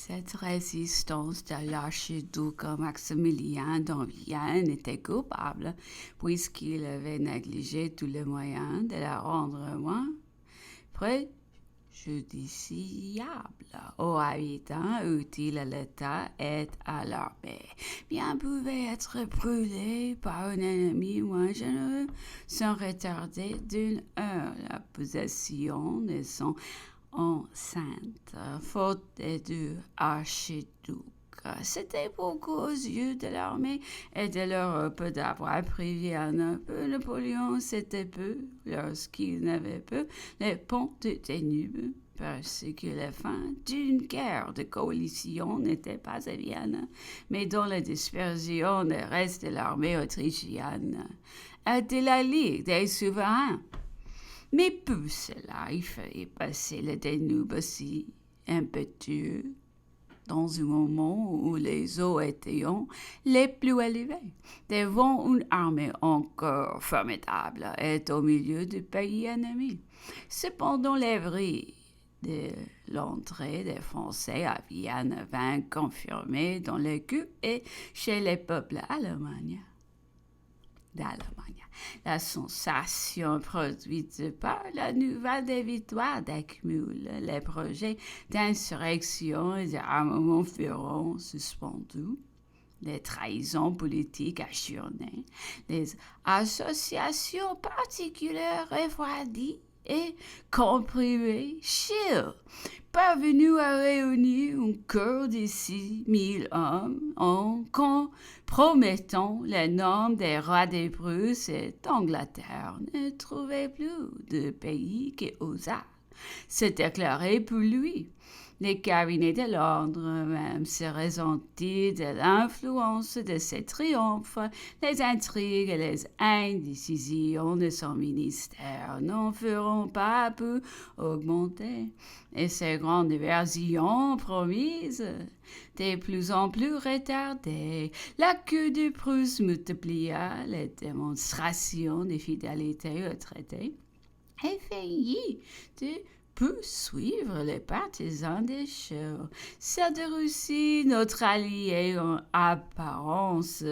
Cette résistance de l'archiduc Maximilien d'Anvienne était coupable, puisqu'il avait négligé tous les moyens de la rendre moins préjudiciable aux habitants utiles à l'État et à l'armée. Bien pouvait être brûlé par un ennemi moins généreux sans retarder d'une heure la possession de son enceinte, faute des deux archiducs. C'était beaucoup aux yeux de l'armée et de l'Europe d'avoir privé un peu Napoléon. C'était peu lorsqu'il n'avait peu les ponts de Danube, parce que la fin d'une guerre de coalition n'était pas à Vienne, mais dans la dispersion des restes de l'armée autrichienne et de la Ligue des souverains. Mais pour cela, il fallait passer le Danube aussi impétueux, dans un moment où les eaux étaient les plus élevées, devant une armée encore formidable et au milieu du pays ennemi. Cependant, les vrais de l'entrée des Français à Vienne vint confirmer dans les culs et chez les peuples d'Allemagne. La sensation produite par la nouvelle des victoires d'accumule les projets d'insurrection et d'armement furent suspendus, les trahisons politiques assurées, les associations particulières refroidies et comprimées, chères, parvenu à réunir un corps de 6 000 hommes en compromettant les noms des rois des Prusse et d'Angleterre, ne trouvait plus de pays qui osât se déclarer pour lui. Les cabinets de Londres même se ressentirent de l'influence de ses triomphes. Les intrigues et les indécisions de son ministère n'en feront pas peu augmenter. Et ces grandes diversions promises, de plus en plus retardées, la queue de Prusse multiplia les démonstrations de fidélité au traité et faillit de poursuivre les partisans des chars. Celle de Russie, notre allié en apparence,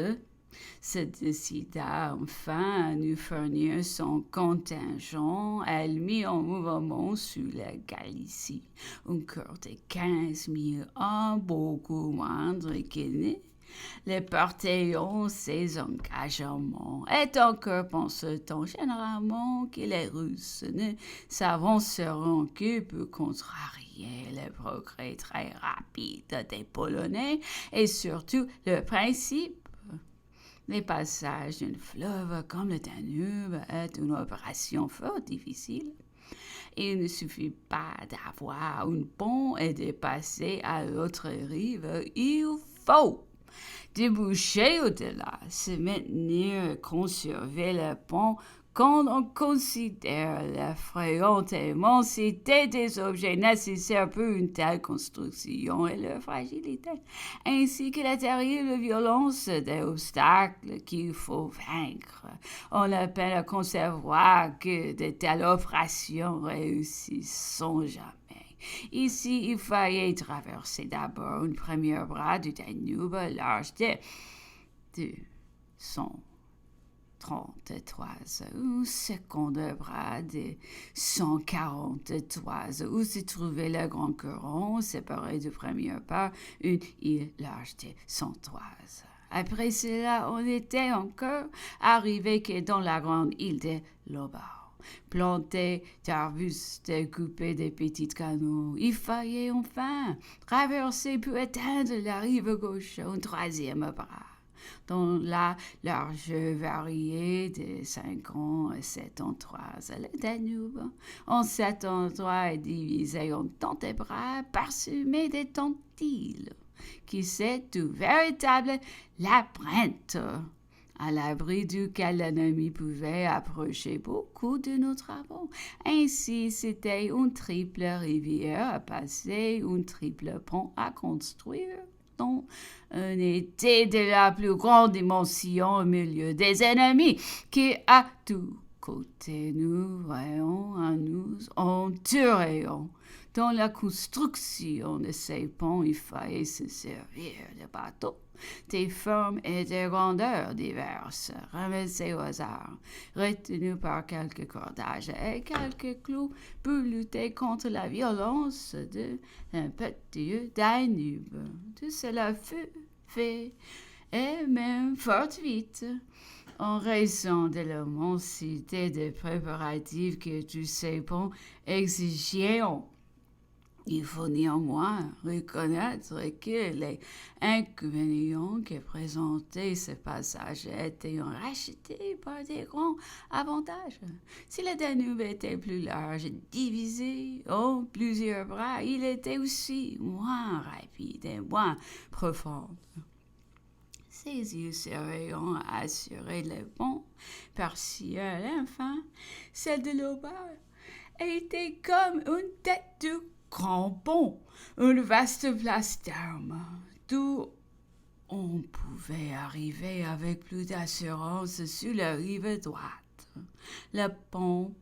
se décida enfin à nous fournir son contingent. Elle mit en mouvement sur la Galicie un corps de 15 000 hommes, beaucoup moindre qu'il les porteurs ces engagements. Et encore pense-t-on généralement que les Russes ne s'avanceront que pour contrarier les progrès très rapides des Polonais et surtout le principe. Le passage d'un fleuve comme le Danube est une opération fort difficile. Il ne suffit pas d'avoir un pont et de passer à l'autre rive. Il faut déboucher au-delà, se maintenir, conserver le pont quand on considère l'effrayante immensité des objets nécessaires pour une telle construction et leur fragilité, ainsi que la terrible violence des obstacles qu'il faut vaincre. On ne peut à concevoir que de telles opérations réussissent sans jamais. Ici, il fallait traverser d'abord un premier bras du Danube large de 133 un second bras de 143 où se trouvait le grand courant séparé du premier par une île large de 103. Après cela, on était encore arrivé que dans la grande île de Lobau. Planté d'arbustes coupés de petits canaux, il fallait enfin traverser pour atteindre la rive gauche, un troisième bras, dont la largeur variait de 50 et 73. Le Danube, en cet endroit, est divisé en tant de bras parsemés de tantilles, qui c'est tout véritable labyrinthe, à l'abri duquel l'ennemi pouvait approcher beaucoup de nos travaux. Ainsi, c'était une triple rivière à passer, un triple pont à construire, dont un était de la plus grande dimension au milieu des ennemis, qui à tous côtés nous voyons à nous enturions Dans la construction de ces ponts, il fallait se servir de bateaux, des formes et des grandeurs diverses, ramassées au hasard, retenus par quelques cordages et quelques clous pour lutter contre la violence de l'impétueux Danube. Tout cela fut fait, et même fort vite, en raison de l'immensité des préparatifs que tous ces ponts exigeaient. Il faut néanmoins reconnaître que les inconvénients que présentait ce passage étaient rachetés par des grands avantages. Si le Danube était plus large et divisé en plusieurs bras, il était aussi moins rapide et moins profond. Ses yeux surveillant assurer le pont partiel, enfin, celle de l'auberge était comme une tête de grand pont, une vaste place d'armes, d'où on pouvait arriver avec plus d'assurance sur la rive droite. Le pont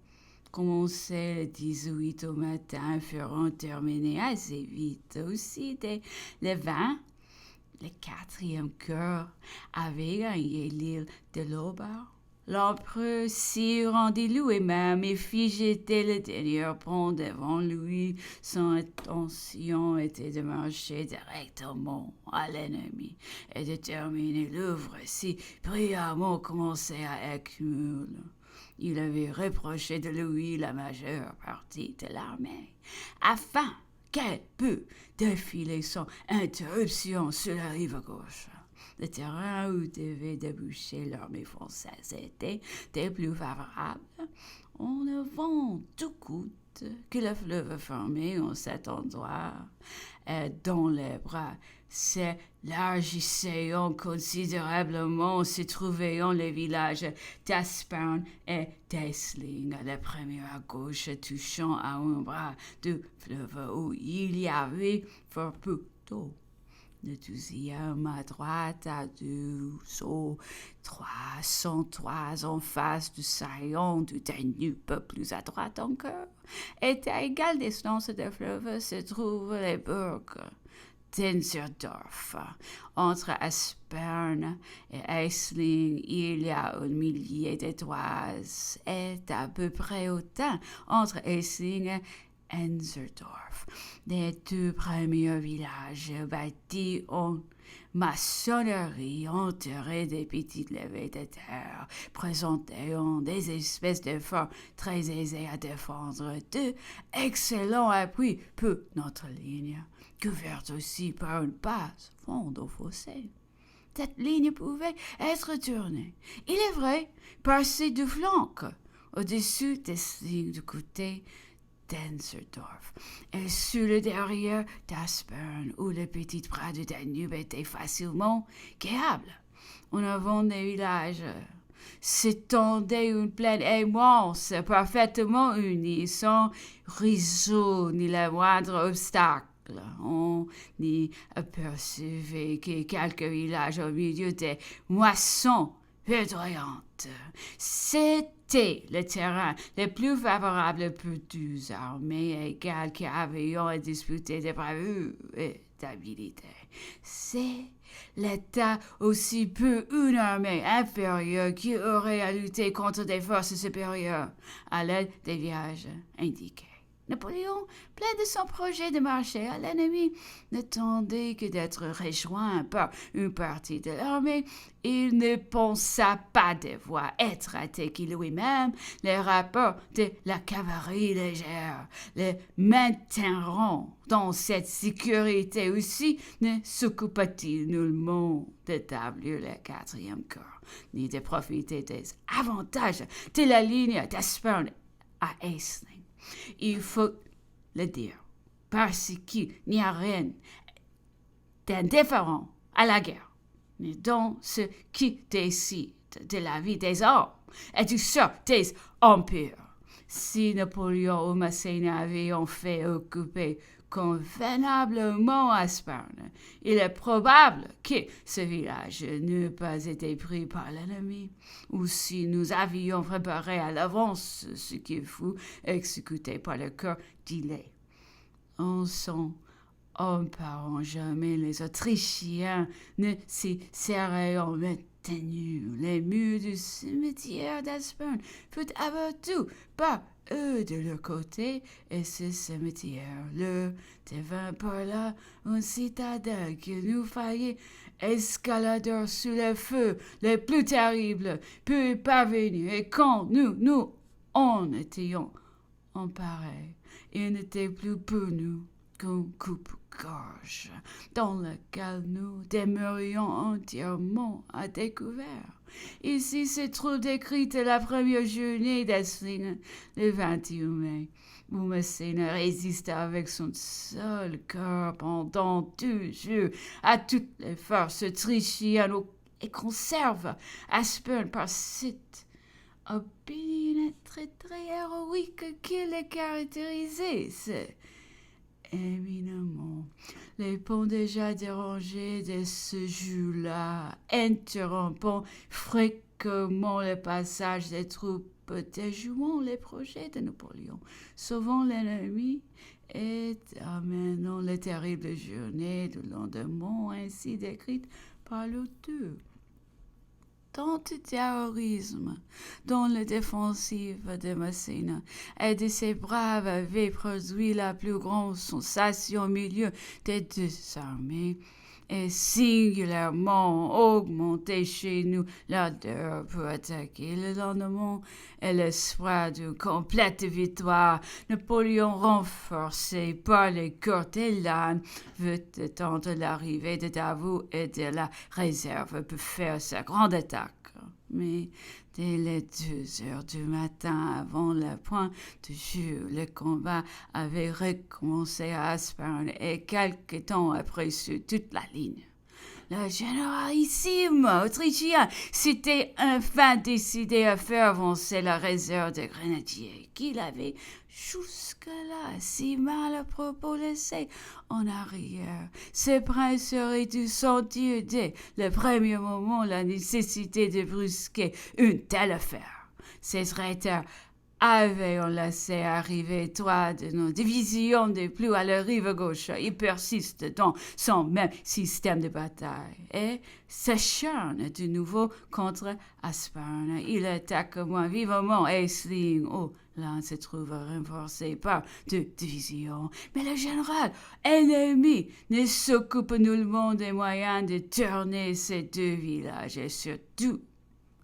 commençait le 18 au matin, feront terminer assez vite aussi dès le 20. Le 4e cœur avait gagné l'île de l'Auberge. L'empereur s'y rendit lui-même et fit jeter le dernier pont devant lui. Son intention était de marcher directement à l'ennemi et de terminer l'œuvre si brillamment commencée à Eckmühl. Il avait reproché de lui la majeure partie de l'armée, afin qu'elle pût défiler sans interruption sur la rive gauche. Le terrain où devait déboucher l'armée française était des plus favorables. On ne vend tout coûte que le fleuve fermé en cet endroit, et dont les bras s'élargissaient considérablement, se trouvaient les villages d'Aspern et d'Essling, la première à gauche touchant à un bras du fleuve où il y avait fort peu d'eau. Le 12e à droite à 303 en face du saillant du Danube, plus à droite encore, et à égale distance des fleuves se trouvent les bourgs d'Enserdorf. Entre Aspern et Essling, il y a 1 millier de toises, et à peu près autant entre Essling et Enserdorf. Les 2 premiers villages bâtis en maçonnerie enterrés des petites levées de terre, présentant des espèces de forts très aisés à défendre, de excellents appuis pour notre ligne, couverte aussi par une base fond au fossé. Cette ligne pouvait être tournée, il est vrai, par ces 2 flancs, au-dessus des lignes du côté d'Enserdorf, et sur le derrière d'Aspern, où le petit bras du Danube était facilement guérable. En avant des villages s'étendait une plaine immense, parfaitement unie, sans ruisseau ni le moindre obstacle. On n'y apercevait que quelques villages au milieu des moissons verdoyantes. C'était le terrain le plus favorable pour 2 armées égales qui avaient à disputer des bravures et d'habileté. C'est l'État aussi pour une armée inférieure qui aurait à lutter contre des forces supérieures à l'aide des villages indiqués. Napoléon, plein de son projet de marcher à l'ennemi, n'attendait que d'être rejoint par une partie de l'armée. Il ne pensa pas devoir être attaqué lui-même. Les rapports de la cavalerie légère le maintiendront dans cette sécurité aussi. Ne s'occupa-t-il nullement d'établir le 4e corps, ni de profiter des avantages de la ligne d'Aspern à Essling. Il faut le dire, parce qu'il n'y a rien d'indifférent à la guerre, mais dans ce qui décide de la vie des hommes et du sort des empires. Si Napoléon ou Massena avaient en fait occupé convenablement Aspern, il est probable que ce village n'eût pas été pris par l'ennemi, ou si nous avions préparé à l'avance ce qu'il fut exécuté par le corps d'Illé. On sent en parlant jamais les Autrichiens ne s'y seraient maintenus. Les murs du cimetière d'Aspern furent abattus par eux de leur côté, et ce cimetière le devint par là une citadelle que nous faillit escaladeurs sous les feux les plus terribles purent parvenir, et quand nous en étions emparés, il n'était plus pour nous qu'un coupe-gorge dans lequel nous demeurions entièrement à découvert. Ici se trouve décrite la première journée d'Essling, le 21 mai, où Massena résista avec son seul cœur pendant 2 jours à toutes les forces autrichiennes et conserve Aspern par cette opinion très héroïque qui le caractérisait. C'est éminemment les ponts déjà dérangés de ce jour-là, interrompant fréquemment le passage des troupes, déjouant les projets de Napoléon, sauvant l'ennemi et amenant les terribles journées du lendemain ainsi décrites par l'auteur. Tant de terrorisme dans la défensive de Massena et de ses braves avait produit la plus grande sensation au milieu des deux armées et singulièrement augmenté chez nous l'ardeur pour attaquer le lendemain et l'espoir d'une complète victoire. Napoléon, renforcé par les courtes élan, veut attendre l'arrivée de Davout et de la réserve pour faire sa grande attaque. Mais dès les 2 heures du matin, avant la pointe du jour, le combat avait recommencé à Aspern et quelque temps après sur toute la ligne. Le généralissime autrichien s'était enfin décidé à faire avancer la réserve des grenadiers qu'il avait jusque-là si mal à propos laissé en arrière. Ces princes auraient dû sentir dès le premier moment la nécessité de brusquer une telle affaire. Ces traiteurs avaient laissé arriver 3 de nos divisions de plus à la rive gauche. Ils persistent dans son même système de bataille et s'acharnent de nouveau contre Aspern. Il attaque moins vivement Essling, où l'un se trouve renforcé par 2 divisions. Mais le général ennemi ne s'occupe nullement des moyens de tourner ces 2 villages et surtout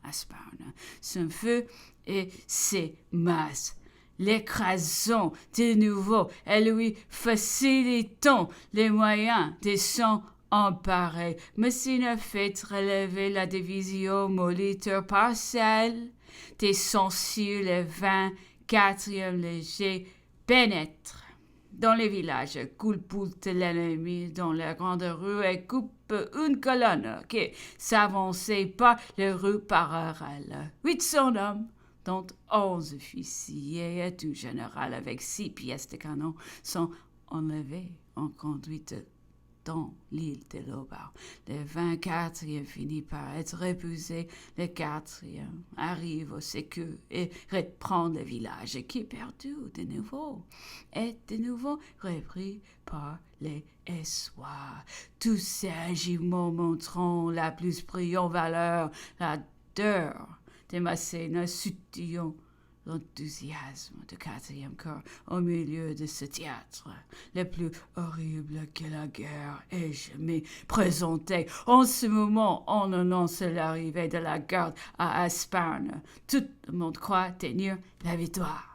Aspern. Son feu et ses masses l'écrasant de nouveau et lui facilitant les moyens de s'en emparer. Massena fait relever la division moliteur partielle des censures. Le 24e léger pénètre dans les villages, culbulte l'ennemi dans la grande rue et coupe une colonne qui s'avançait par les rues parallèles. 800 hommes, dont 11 officiers et tout général avec 6 pièces de canon, sont enlevés en conduite dans l'île de Lobau. Le 24e finit par être repoussé. Le 4e arrive au secours et reprend le village qui est perdu de nouveau et de nouveau repris par les espoirs. Tous ces agiments montrant la plus brillante valeur, la d'heure de Massena soutenant l'enthousiasme du 4e corps au milieu de ce théâtre, le plus horrible que la guerre ait jamais présenté. En ce moment, on annonce l'arrivée de la garde à Aspern. Tout le monde croit tenir la victoire.